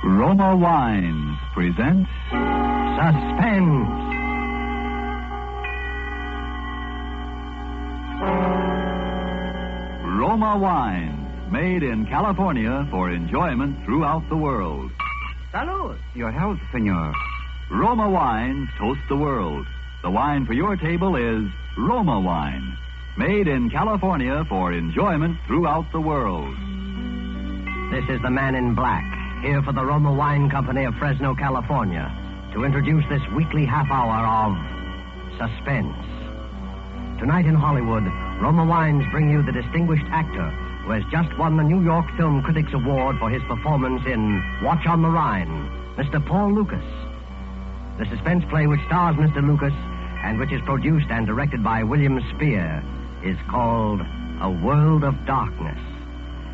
Roma Wines presents Suspense. Roma Wines, made in California for enjoyment throughout the world. Salud. Your health, senor. Roma Wines toast the world. The wine for your table is Roma Wine, made in California for enjoyment throughout the world. This is the man in black, here for the Roma Wine Company of Fresno, California, to introduce this weekly half hour of Suspense. Tonight in Hollywood, Roma Wines bring you the distinguished actor who has just won the New York Film Critics Award for his performance in Watch on the Rhine, Mr. Paul Lucas. The suspense play which stars Mr. Lucas and which is produced and directed by William Spear is called A World of Darkness.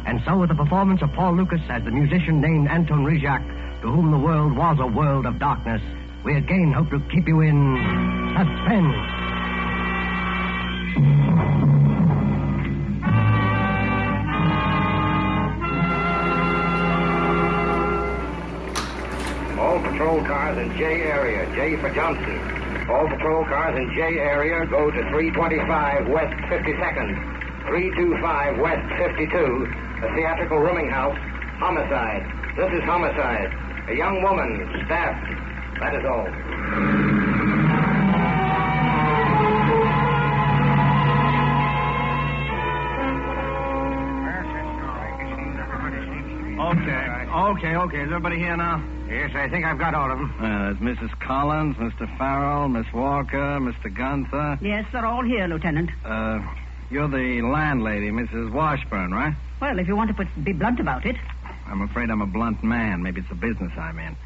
And so with the performance of Paul Lucas as the musician named Anton Rizak, to whom the world was a world of darkness, we again hope to keep you in suspense. All patrol cars in J area, J for Johnson. All patrol cars in J area go to 325 West 52nd, 325 West 52, a theatrical rooming house, homicide. This is homicide. A young woman stabbed. That is all. Okay. Is everybody here now? Yes, I think I've got all of them. There's Mrs. Collins, Mr. Farrell, Miss Walker, Mr. Gunther. Yes, they're all here, Lieutenant. You're the landlady, Mrs. Washburn, right? Well, if you want to be blunt about it. I'm afraid I'm a blunt man. Maybe it's the business I'm in.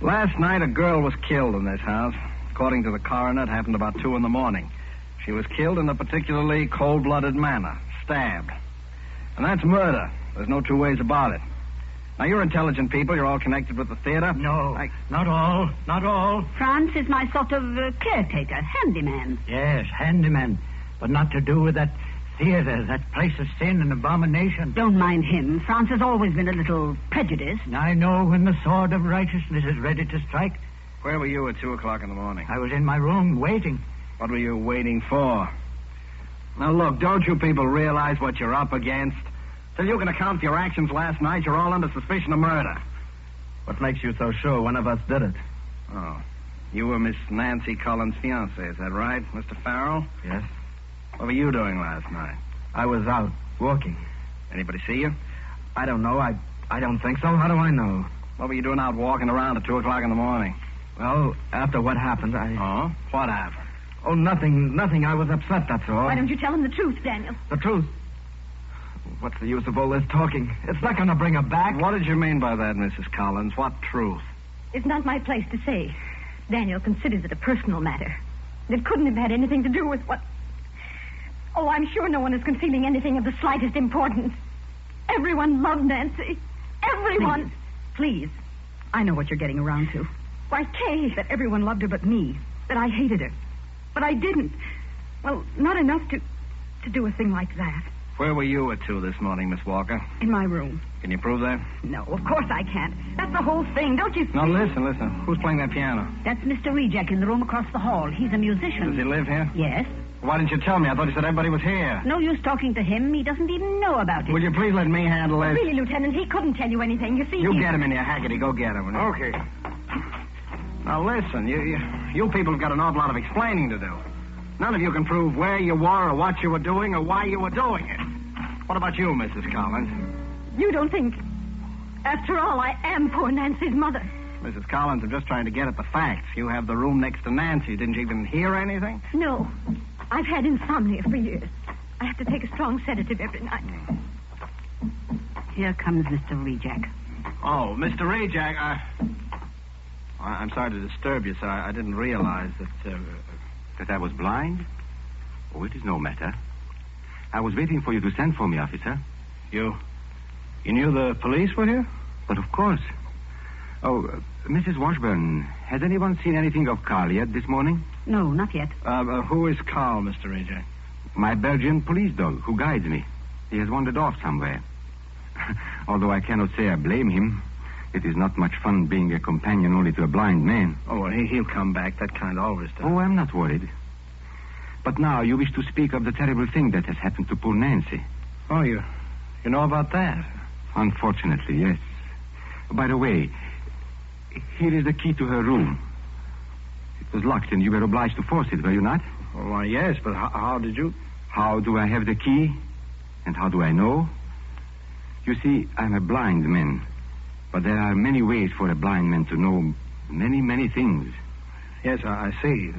Last night, a girl was killed in this house. According to the coroner, it happened about 2 a.m. She was killed in a particularly cold-blooded manner, stabbed. And that's murder. There's no two ways about it. Now, you're intelligent people. You're all connected with the theater. No, not all. Franz is my sort of caretaker, handyman. Yes, handyman. But not to do with that theater, that place of sin and abomination. Don't mind him. Franz has always been a little prejudiced. I know when the sword of righteousness is ready to strike. Where were you at 2 o'clock in the morning? I was in my room waiting. What were you waiting for? Now, look, don't you people realize what you're up against? Till you can account for your actions last night, you're all under suspicion of murder. What makes you so sure one of us did it? Oh. You were Miss Nancy Collins' fiancé, is that right, Mr. Farrell? Yes. What were you doing last night? I was out walking. Anybody see you? I don't know. I don't think so. How do I know? What were you doing out walking around at 2 o'clock in the morning? Well, after what happened, Oh? What happened? Oh, nothing. I was upset, that's all. Why don't you tell him the truth, Daniel? The truth? What's the use of all this talking? It's not going to bring her back. What did you mean by that, Mrs. Collins? What truth? It's not my place to say. Daniel considers it a personal matter. It couldn't have had anything to do with what... Oh, I'm sure no one is concealing anything of the slightest importance. Everyone loved Nancy. Everyone. Please. I know what you're getting around to. Why, Kay. That everyone loved her but me. That I hated her. But I didn't. Well, not enough to do a thing like that. Where were you at 2 this morning, Miss Walker? In my room. Can you prove that? No, of course I can't. That's the whole thing, don't you see? Now, listen. Who's playing that piano? That's Mr. Rejek in the room across the hall. He's a musician. Does he live here? Yes. Why didn't you tell me? I thought you said everybody was here. No use talking to him. He doesn't even know about it. Will you please let me handle this? Really, Lieutenant, he couldn't tell you anything. You see, You get him in here, Hackety. Go get him. Okay. Now, listen. You people have got an awful lot of explaining to do. None of you can prove where you were or what you were doing or why you were doing it. What about you, Mrs. Collins? You don't think... After all, I am poor Nancy's mother. Mrs. Collins, I'm just trying to get at the facts. You have the room next to Nancy. Didn't you even hear anything? No. I've had insomnia for years. I have to take a strong sedative every night. Here comes Mr. Rejek. Oh, Mr. Rejek, I'm sorry to disturb you, sir. I didn't realize That I was blind? Oh, it is no matter. I was waiting for you to send for me, officer. You knew the police were here? But of course. Oh, Mrs. Washburn, has anyone seen anything of Carl yet this morning? No, not yet. Who is Carl, Mr. Rejek? My Belgian police dog, who guides me. He has wandered off somewhere. Although I cannot say I blame him. It is not much fun being a companion only to a blind man. Oh, well, he'll come back. That kind always does. Oh, I'm not worried. But now you wish to speak of the terrible thing that has happened to poor Nancy. Oh, you know about that? Unfortunately, yes. By the way, here is the key to her room. It was locked and you were obliged to force it, were you not? Oh, why, yes, but how did you... How do I have the key? And how do I know? You see, I'm a blind man. But there are many ways for a blind man to know many, many things. Yes, I see.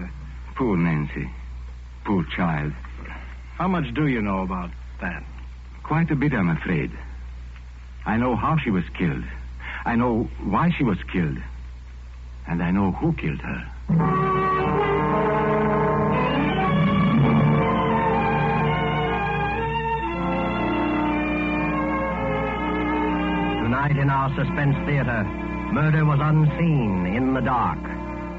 Poor Nancy. Poor child. How much do you know about that? Quite a bit, I'm afraid. I know how she was killed. I know why she was killed. And I know who killed her. Tonight in our Suspense theater, murder was unseen in the dark,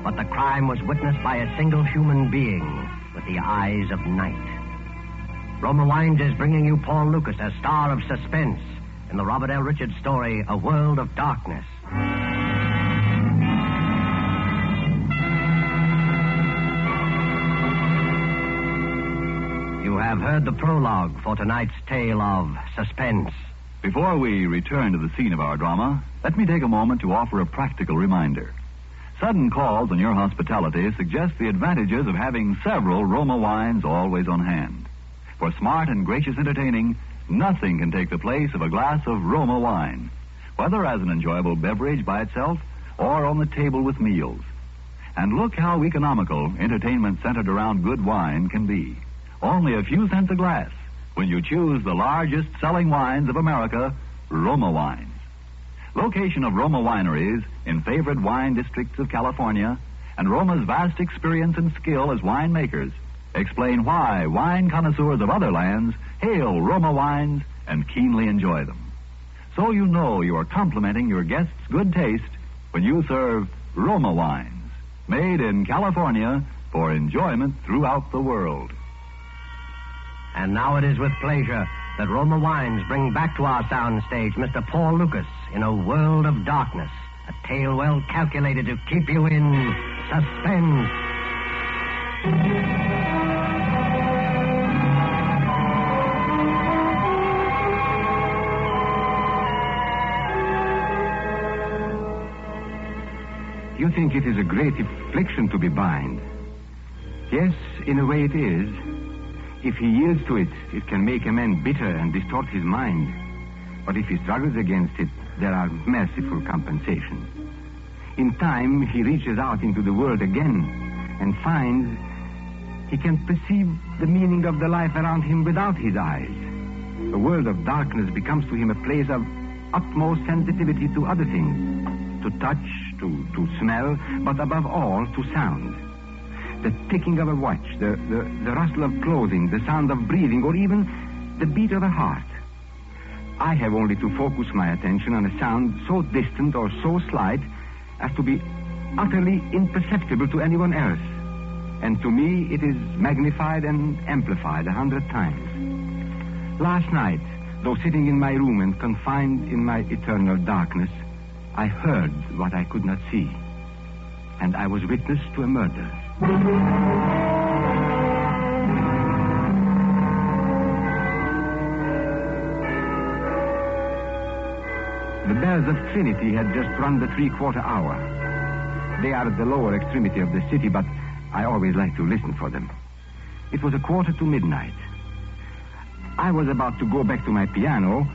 but the crime was witnessed by a single human being with the eyes of night. Roma Wines is bringing you Paul Lucas as star of Suspense in the Robert L. Richards story, A World of Darkness. You have heard the prologue for tonight's tale of Suspense. Before we return to the scene of our drama, let me take a moment to offer a practical reminder. Sudden calls on your hospitality suggest the advantages of having several Roma wines always on hand. For smart and gracious entertaining, nothing can take the place of a glass of Roma wine, whether as an enjoyable beverage by itself or on the table with meals. And look how economical entertainment centered around good wine can be. Only a few cents a glass when you choose the largest selling wines of America, Roma Wines. Location of Roma wineries in favored wine districts of California and Roma's vast experience and skill as winemakers explain why wine connoisseurs of other lands hail Roma wines and keenly enjoy them. So you know you are complimenting your guests' good taste when you serve Roma wines, made in California for enjoyment throughout the world. And now it is with pleasure that Roma Wines bring back to our sound stage Mr. Paul Lucas in A World of Darkness, a tale well calculated to keep you in suspense. You think it is a great affliction to be blind. Yes, in a way it is. If he yields to it, it can make a man bitter and distort his mind. But if he struggles against it, there are merciful compensations. In time, he reaches out into the world again and finds he can perceive the meaning of the life around him without his eyes. The world of darkness becomes to him a place of utmost sensitivity to other things, to touch, to smell, but above all, to sound. The ticking of a watch, the rustle of clothing, the sound of breathing, or even the beat of a heart. I have only to focus my attention on a sound so distant or so slight as to be utterly imperceptible to anyone else. And to me, it is magnified and amplified 100 times. Last night, though sitting in my room and confined in my eternal darkness, I heard what I could not see. And I was witness to a murder. The bells of Trinity had just rung the 3/4 hour. They are at the lower extremity of the city, but I always like to listen for them. It was 1:15 to midnight. I was about to go back to my piano.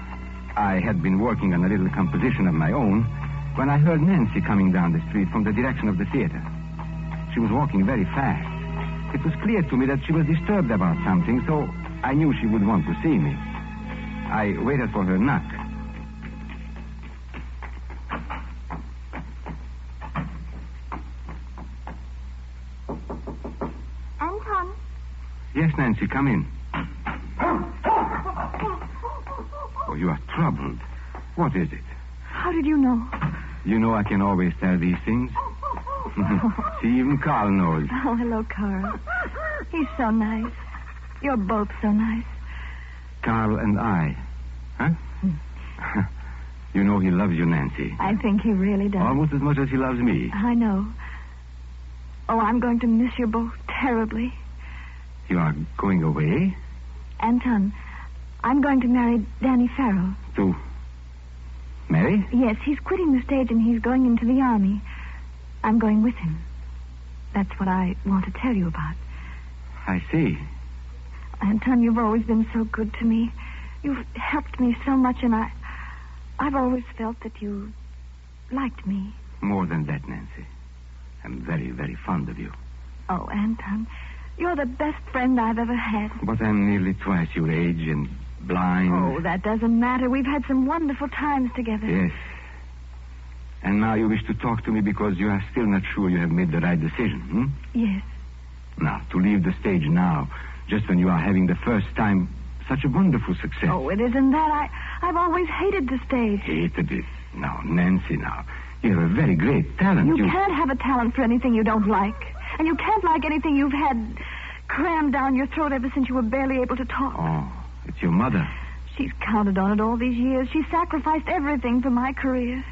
I had been working on a little composition of my own when I heard Nancy coming down the street from the direction of the theater. She was walking very fast. It was clear to me that she was disturbed about something, so I knew she would want to see me. I waited for her knock. Anton? Yes, Nancy, come in. Oh, you are troubled. What is it? How did you know? You know I can always tell these things. See, even Carl knows. Oh, hello, Carl. He's so nice. You're both so nice. Carl and I. Huh? You know he loves you, Nancy. I think he really does. Almost as much as he loves me. I know. Oh, I'm going to miss you both terribly. You are going away? Anton, I'm going to marry Danny Farrell. To marry? Yes, he's quitting the stage and he's going into the army. I'm going with him. That's what I want to tell you about. I see. Anton, you've always been so good to me. You've helped me so much, and I've always felt that you liked me. More than that, Nancy. I'm very, very fond of you. Oh, Anton, you're the best friend I've ever had. But I'm nearly twice your age and blind. Oh, that doesn't matter. We've had some wonderful times together. Yes. And now you wish to talk to me because you are still not sure you have made the right decision, hmm? Yes. Now, to leave the stage now, just when you are having the first time such a wonderful success. Oh, it isn't that. I've always hated the stage. Hated it. Now, Nancy, now. You have a very great talent. You can't have a talent for anything you don't like. And you can't like anything you've had crammed down your throat ever since you were barely able to talk. Oh, it's your mother. She's counted on it all these years. She sacrificed everything for my career.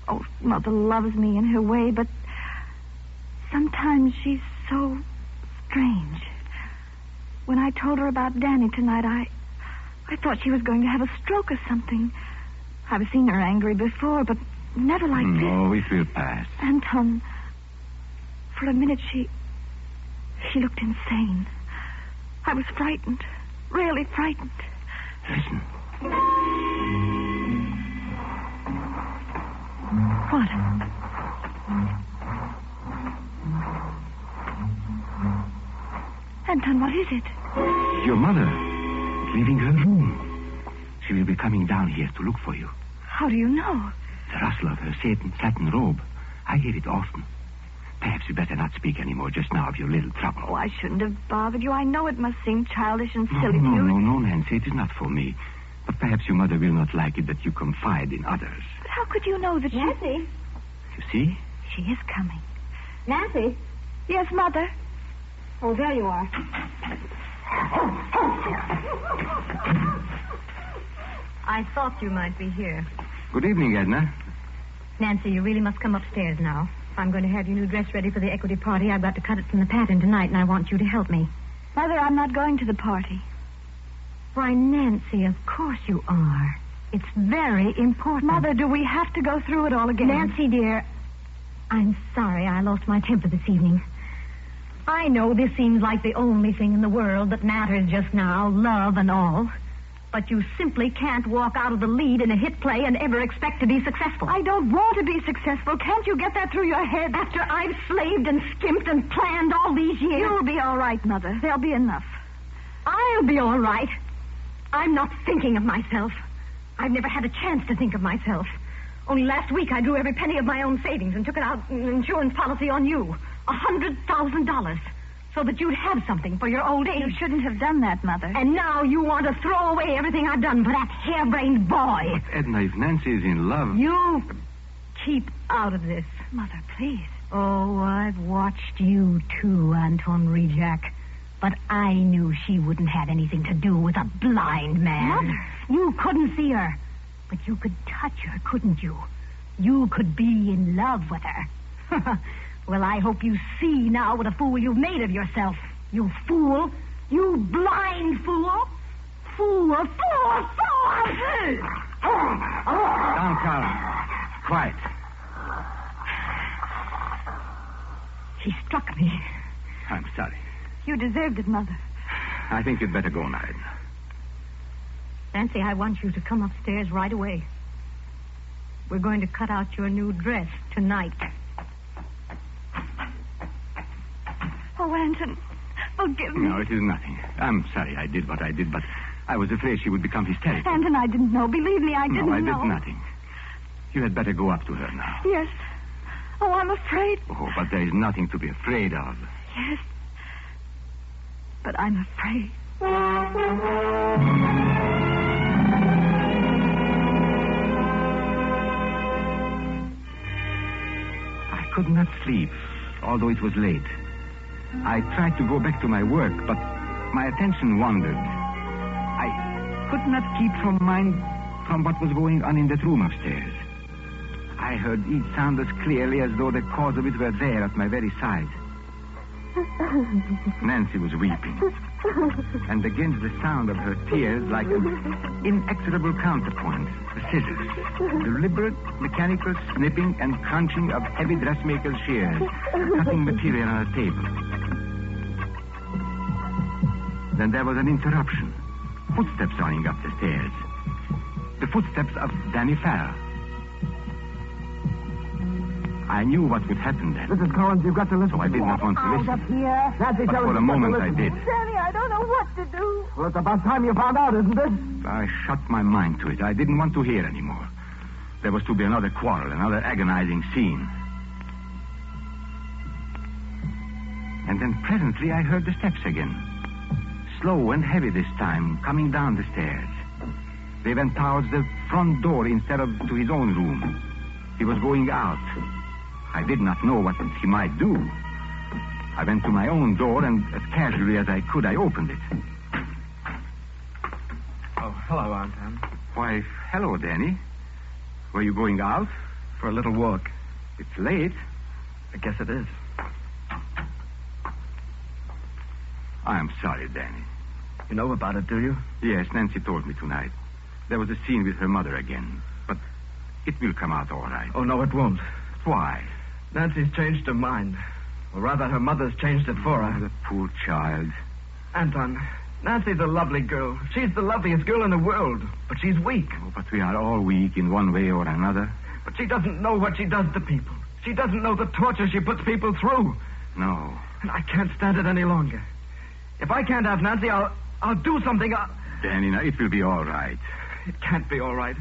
Oh, Mother loves me in her way, but sometimes she's so strange. When I told her about Danny tonight, I thought she was going to have a stroke or something. I've seen her angry before, but never like this. No, it will pass. Anton, for a minute she looked insane. I was frightened, really frightened. Listen. What? Anton, what is it? Your mother is leaving her room. She will be coming down here to look for you. How do you know? The rustle of her satin robe. I hear it often. Perhaps you better not speak anymore just now of your little trouble. Oh, I shouldn't have bothered you. I know it must seem childish and silly to you. No, Nancy. It is not for me. But perhaps your mother will not like it that you confide in others. But how could you know that Nancy? You see? She is coming. Nancy? Yes, Mother. Oh, there you are. I thought you might be here. Good evening, Edna. Nancy, you really must come upstairs now. If I'm going to have your new dress ready for the equity party, I've got to cut it from the pattern tonight, and I want you to help me. Mother, I'm not going to the party. Why, Nancy, of course you are. It's very important. Mother, do we have to go through it all again? Nancy, dear, I'm sorry I lost my temper this evening. I know this seems like the only thing in the world that matters just now, love and all. But you simply can't walk out of the lead in a hit play and ever expect to be successful. I don't want to be successful. Can't you get that through your head? After I've slaved and skimped and planned all these years. You'll be all right, Mother. There'll be enough. I'll be all right. I'm not thinking of myself. I've never had a chance to think of myself. Only last week I drew every penny of my own savings and took it out in an insurance policy on you. $100,000. So that you'd have something for your old age. You shouldn't have done that, Mother. And now you want to throw away everything I've done for that harebrained boy. But, Edna, if Nancy is in love... You keep out of this. Mother, please. Oh, I've watched you too, Anton Rejak. But I knew she wouldn't have anything to do with a blind man. Mother. You couldn't see her. But you could touch her, couldn't you? You could be in love with her. Well, I hope you see now what a fool you've made of yourself. You fool. You blind fool. Fool. Down, Carl. Quiet. He struck me. I'm sorry. You deserved it, Mother. I think you'd better go now, Edna. Nancy, I want you to come upstairs right away. We're going to cut out your new dress tonight. Oh, Anton, forgive me. No, it is nothing. I'm sorry I did what I did, but I was afraid she would become hysterical. Anton, I didn't know. Believe me, I didn't know. No, I did nothing. You had better go up to her now. Yes. Oh, I'm afraid. Oh, but there is nothing to be afraid of. Yes. But I'm afraid. I could not sleep, although it was late. I tried to go back to my work, but my attention wandered. I could not keep from mind from what was going on in that room upstairs. I heard each sound as clearly as though the cause of it were there at my very side. Nancy was weeping. And against the sound of her tears, like an inexorable counterpoint, the scissors. Deliberate, mechanical snipping and crunching of heavy dressmaker's shears, cutting material on a table. Then there was an interruption. Footsteps running up the stairs. The footsteps of Danny Farrell. I knew what would happen then. Mrs. Collins, you've got to listen. So I did not want to listen. Up here. Nancy, But for a moment I did. Danny, I don't know what to do. Well, it's about time you found out, isn't it? I shut my mind to it. I didn't want to hear anymore. There was to be another quarrel, another agonizing scene. And then presently I heard the steps again. Slow and heavy this time, coming down the stairs. They went towards the front door instead of to his own room. He was going out. I did not know what he might do. I went to my own door, and as casually as I could, I opened it. Oh, hello, Aunt Anne. Why, hello, Danny. Were you going out? For a little walk. It's late. I guess it is. I'm sorry, Danny. You know about it, do you? Yes, Nancy told me tonight. There was a scene with her mother again. But it will come out all right. Oh, no, it won't. Why? Nancy's changed her mind. Or rather, her mother's changed it for her. The poor child. Anton, Nancy's a lovely girl. She's the loveliest girl in the world. But she's weak. Oh, but we are all weak in one way or another. But she doesn't know what she does to people. She doesn't know the torture she puts people through. No. And I can't stand it any longer. If I can't have Nancy, I'll do something. Danny, now, it will be all right. It can't be all right.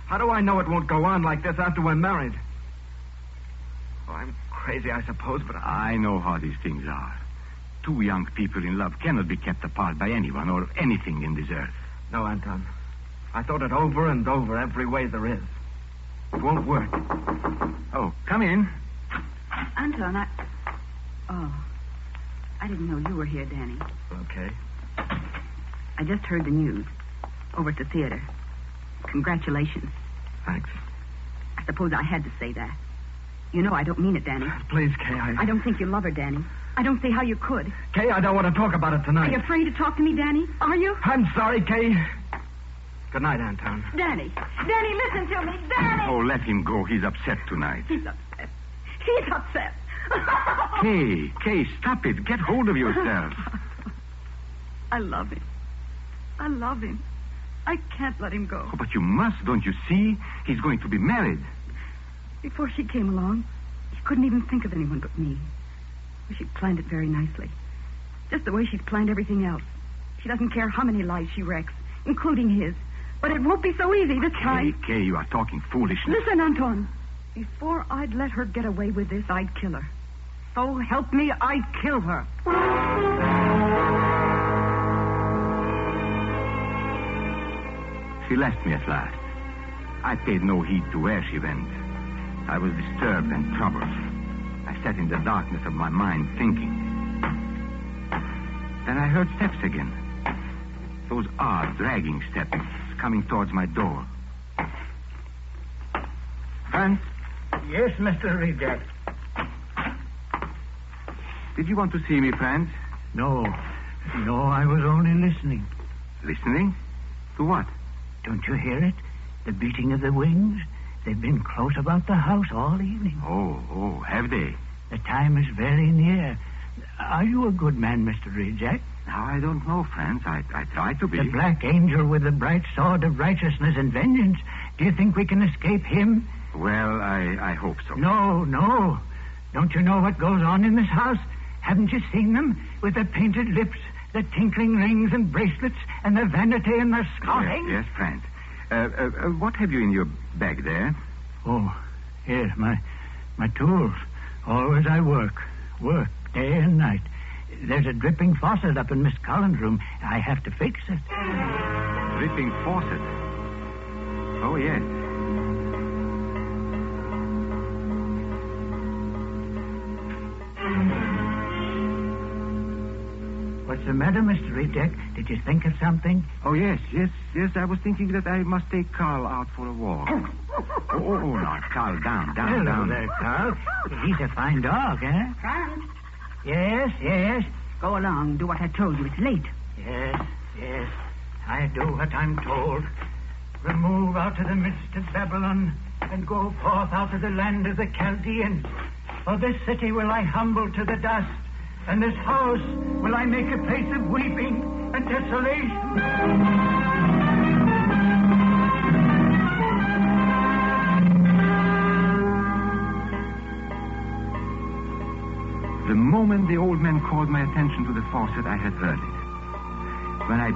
How do I know it won't go on like this after we're married? Oh, I'm crazy, I suppose, but I know how these things are. Two young people in love cannot be kept apart by anyone or anything in this earth. No, Anton. I thought it over and over every way there is. It won't work. Oh, come in. Anton, I didn't know you were here, Danny. Okay. I just heard the news. Over at the theater. Congratulations. Thanks. I suppose I had to say that. You know I don't mean it, Danny. Please, Kay, I don't think you love her, Danny. I don't see how you could. Kay, I don't want to talk about it Are tonight. you afraid to talk to me, Danny? Are you? I'm sorry, Kay. Good night, Anton. Danny. Danny, listen to me. Danny. Oh, let him go. He's upset tonight. He's upset. He's upset. Kay, stop it. Get hold of yourself. I love him. I love him. I can't let him go. Oh, but you must, don't you see? He's going to be married. Before she came along, he couldn't even think of anyone but me. She planned it very nicely. Just the way she's planned everything else. She doesn't care how many lives she wrecks, including his. But it won't be so easy this time. Kay, you are talking foolishness. Listen, Anton. Before I'd let her get away with this, I'd kill her. So help me, I'd kill her. She left me at last. I paid no heed to where she went. I was disturbed and troubled. I sat in the darkness of my mind thinking. Then I heard steps again. Those odd, dragging steps coming towards my door. Franz? Yes, Mr. Reject. Did you want to see me, Franz? No, I was only listening. Listening? To what? Don't you hear it? The beating of the wings? They've been close about the house all evening. Oh, have they? The time is very near. Are you a good man, Mr. Reject? Now, I don't know, Franz. I try to be. The black angel with the bright sword of righteousness and vengeance. Do you think we can escape him? Well, I hope so. No. Don't you know what goes on in this house? Haven't you seen them? With the painted lips, the tinkling rings and bracelets, and the vanity in their scoffing? Yes, Franz. What have you in your bag there? Oh, here, my tools. Always I work day and night. There's a dripping faucet up in Miss Collins' room. I have to fix it. Dripping faucet? Oh, yes. What's the matter, Mr. Reject? Did you think of something? Oh, yes. I was thinking that I must take Carl out for a walk. Now, Carl, down. Hello there, Carl. He's a fine dog, eh? Carl, Yes. go along. Do what I told you. It's late. Yes. I do what I'm told. Remove out of the midst of Babylon and go forth out of the land of the Chaldeans. For this city will I humble to the dust, and this house will I make a place of weeping and desolation. The moment the old man called my attention to the faucet, I had heard it. When I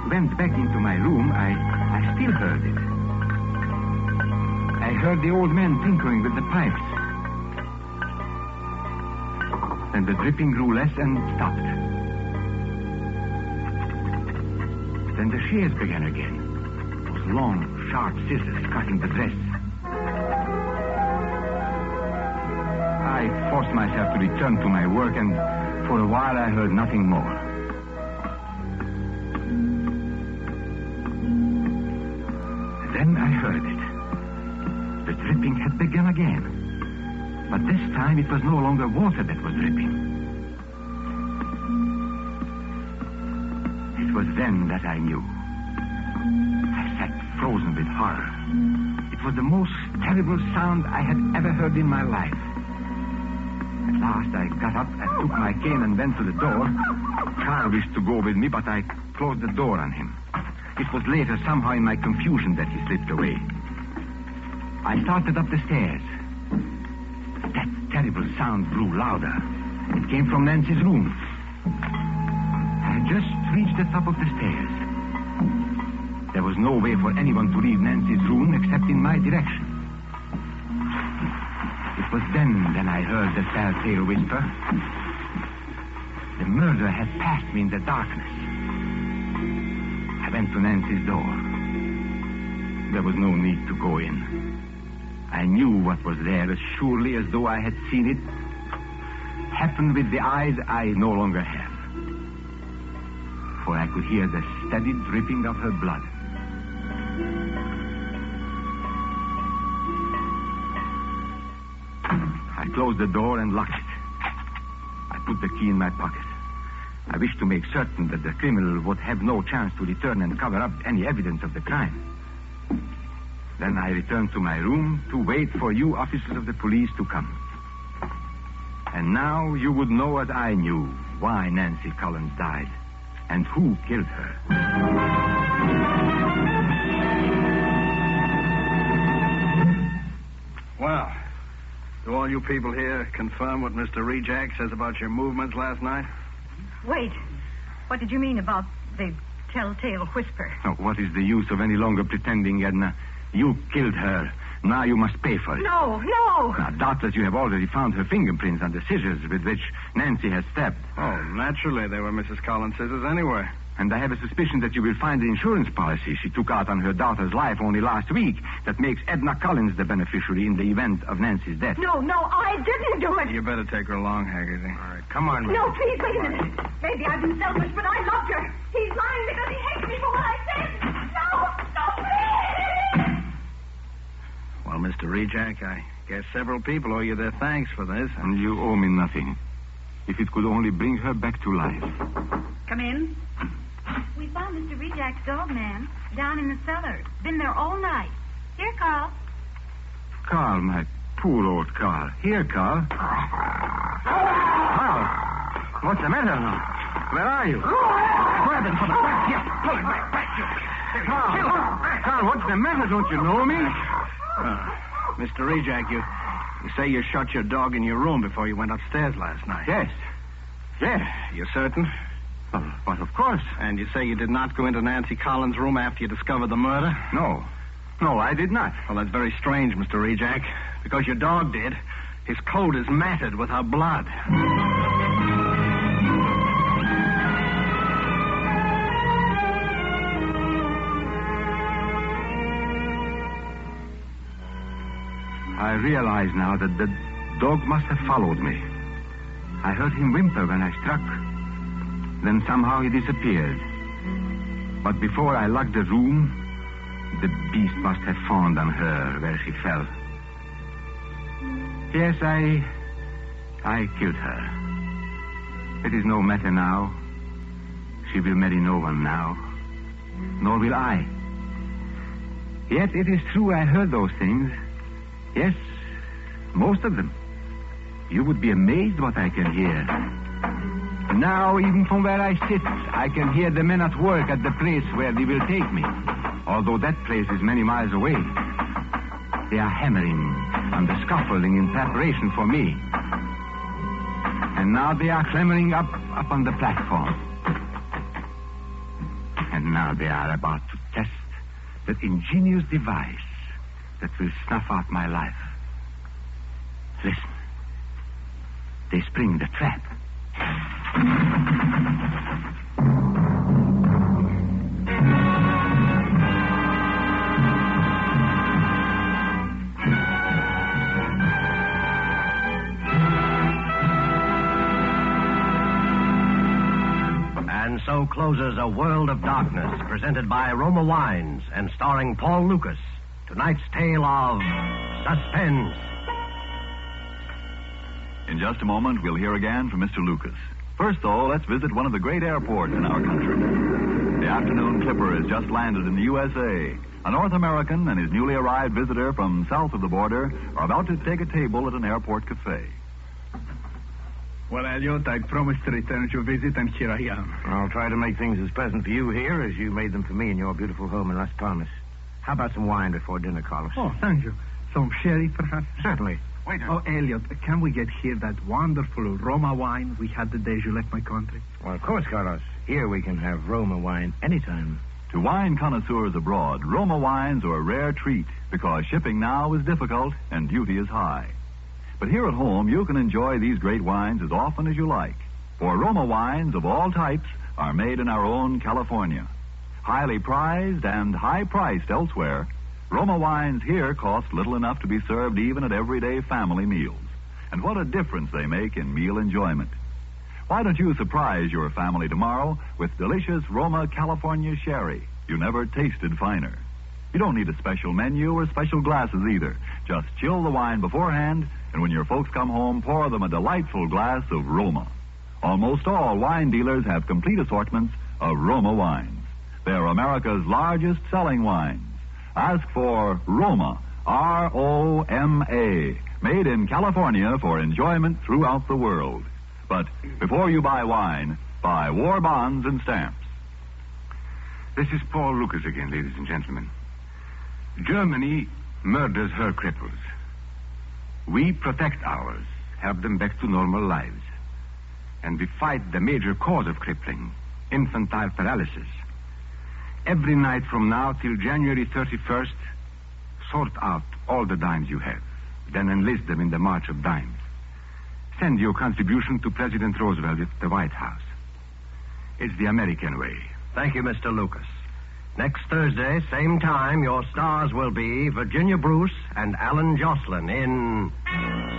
went back into my room, I still heard it. I heard the old man tinkering with the pipes. Then the dripping grew less and stopped. Then the shears began again. Those long, sharp scissors cutting the dress. I forced myself to return to my work, and for a while I heard nothing more. Then I heard it. The dripping had begun again. But this time it was no longer water that was dripping. It was then that I knew. I sat frozen with horror. It was the most terrible sound I had ever heard in my life. At last I got up and took my cane and went to the door. Carl wished to go with me, but I closed the door on him. It was later, somehow in my confusion, that he slipped away. I started up the stairs. That terrible sound grew louder. It came from Nancy's room. I had just reached the top of the stairs. There was no way for anyone to leave Nancy's room except in my direction. It was then I heard the telltale whisper. The murderer had passed me in the darkness. I went to Nancy's door. There was no need to go in. I knew what was there as surely as though I had seen it happen with the eyes I no longer have. For I could hear the steady dripping of her blood. I closed the door and locked it. I put the key in my pocket. I wished to make certain that the criminal would have no chance to return and cover up any evidence of the crime. Then I returned to my room to wait for you officers of the police to come. And now you would know, as I knew, why Nancy Collins died and who killed her. Well, do all you people here confirm what Mr. Rejak says about your movements last night? Wait. What did you mean about the telltale whisper? Now, what is the use of any longer pretending, Edna? You killed her. Now you must pay for it. No. Now, doubtless you have already found her fingerprints on the scissors with which Nancy has stabbed. Oh, naturally, they were Mrs. Collins' scissors anyway. And I have a suspicion that you will find the insurance policy she took out on her daughter's life only last week that makes Edna Collins the beneficiary in the event of Nancy's death. No, I didn't do it. You better take her along, Haggerty. All right, come on, No, please, wait a minute. Maybe I've been selfish, but I loved her. He's lying because he hates me for what I said. No, please! Well, Mr. Rejak, I guess several people owe you their thanks for this. And you owe me nothing. If it could only bring her back to life. Come in. We found Mr. Rejak's dog, ma'am, down in the cellar. Been there all night. Here, Carl. Carl, my poor old Carl. Here, Carl. Carl, what's the matter now? Where are you? Grab him for the back. Yes, pull him back. Carl, what's the matter? Don't you know me? Mr. Rejak, you say you shot your dog in your room before you went upstairs last night. Yes. You certain? But of course. And you say you did not go into Nancy Collins' room after you discovered the murder? No, I did not. Well, that's very strange, Mr. Rejak, because your dog did. His coat is matted with her blood. I realize now that the dog must have followed me. I heard him whimper when I struck. Then somehow he disappeared. But before I locked the room, the beast must have fawned on her where she fell. Yes, I killed her. It is no matter now. She will marry no one now, nor will I. Yet it is true I heard those things. Yes, most of them. You would be amazed what I can hear. Now, even from where I sit, I can hear the men at work at the place where they will take me, although that place is many miles away. They are hammering on the scaffolding in preparation for me. And now they are clambering up on the platform. And now they are about to test that ingenious device that will snuff out my life. Listen. They spring the trap. And so closes A World of Darkness, presented by Roma Wines and starring Paul Lucas. Tonight's tale of Suspense. In just a moment, we'll hear again from Mr. Lucas. First, though, let's visit one of the great airports in our country. The afternoon clipper has just landed in the USA. A North American and his newly arrived visitor from south of the border are about to take a table at an airport cafe. Well, Elliot, I promised to return your visit, and here I am. I'll try to make things as pleasant for you here as you made them for me in your beautiful home in Las Palmas. How about some wine before dinner, Carlos? Oh, thank you. Some sherry, perhaps? Certainly. Waiter. Oh, Elliot, can we get here that wonderful Roma wine we had the day you left my country? Well, of course, Carlos. Here we can have Roma wine anytime. To wine connoisseurs abroad, Roma wines are a rare treat because shipping now is difficult and duty is high. But here at home, you can enjoy these great wines as often as you like. For Roma wines of all types are made in our own California. Highly prized and high-priced elsewhere, Roma wines here cost little enough to be served even at everyday family meals. And what a difference they make in meal enjoyment. Why don't you surprise your family tomorrow with delicious Roma California sherry? You never tasted finer. You don't need a special menu or special glasses either. Just chill the wine beforehand, and when your folks come home, pour them a delightful glass of Roma. Almost all wine dealers have complete assortments of Roma wines. They're America's largest selling wines. Ask for Roma, R-O-M-A, made in California for enjoyment throughout the world. But before you buy wine, buy war bonds and stamps. This is Paul Lucas again, ladies and gentlemen. Germany murders her cripples. We protect ours, help them back to normal lives. And we fight the major cause of crippling, infantile paralysis. Every night from now till January 31st, sort out all the dimes you have. Then enlist them in the March of Dimes. Send your contribution to President Roosevelt at the White House. It's the American way. Thank you, Mr. Lucas. Next Thursday, same time, your stars will be Virginia Bruce and Alan Jocelyn in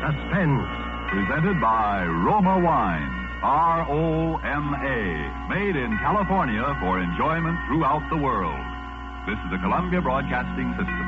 Suspense. Presented by Roma Wines, R-O-M-A, made in California for enjoyment throughout the world. This is the Columbia Broadcasting System.